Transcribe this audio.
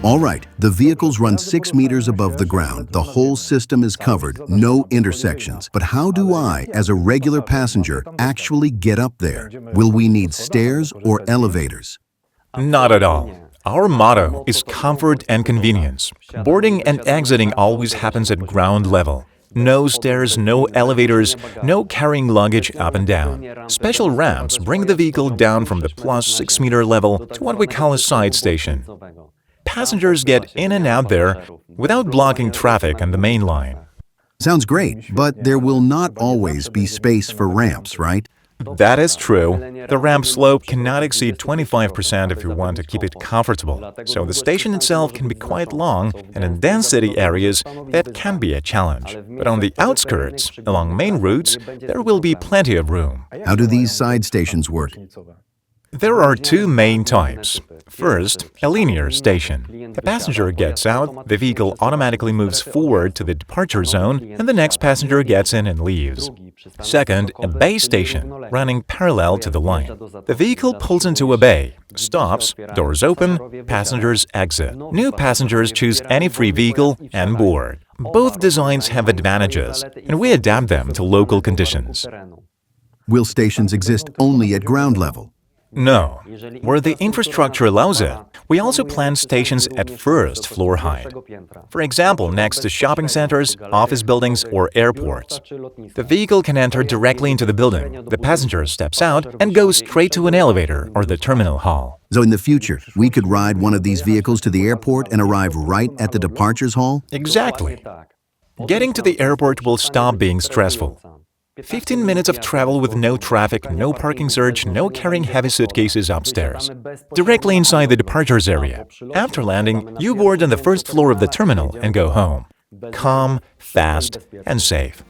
All right, the vehicles run 6 meters above the ground. The whole system is covered, no intersections. But how do I, as a regular passenger, actually get up there? Will we need stairs or elevators? Not at all. Our motto is comfort and convenience. Boarding and exiting always happens at ground level. No stairs, no elevators, no carrying luggage up and down. Special ramps bring the vehicle down from the plus 6-meter level to what we call a side station. Passengers get in and out there without blocking traffic on the main line. Sounds great, but there will not always be space for ramps, right? That is true. The ramp slope cannot exceed 25% if you want to keep it comfortable. So the station itself can be quite long, and in dense city areas, that can be a challenge. But on the outskirts, along main routes, there will be plenty of room. How do these side stations work? There are two main types. First, a linear station. A passenger gets out, the vehicle automatically moves forward to the departure zone, and the next passenger gets in and leaves. Second, a bay station, running parallel to the line. The vehicle pulls into a bay, stops, doors open, passengers exit. New passengers choose any free vehicle and board. Both designs have advantages, and we adapt them to local conditions. Will stations exist only at ground level? No. Where the infrastructure allows it, we also plan stations at first floor height. For example, next to shopping centers, office buildings, or airports. The vehicle can enter directly into the building. The passenger steps out and goes straight to an elevator or the terminal hall. So in the future, we could ride one of these vehicles to the airport and arrive right at the departures hall? Exactly. Getting to the airport will stop being stressful. 15 minutes of travel with no traffic, no parking surge, no carrying heavy suitcases upstairs. Directly inside the departures area. After landing, you board on the first floor of the terminal and go home. Calm, fast, and safe.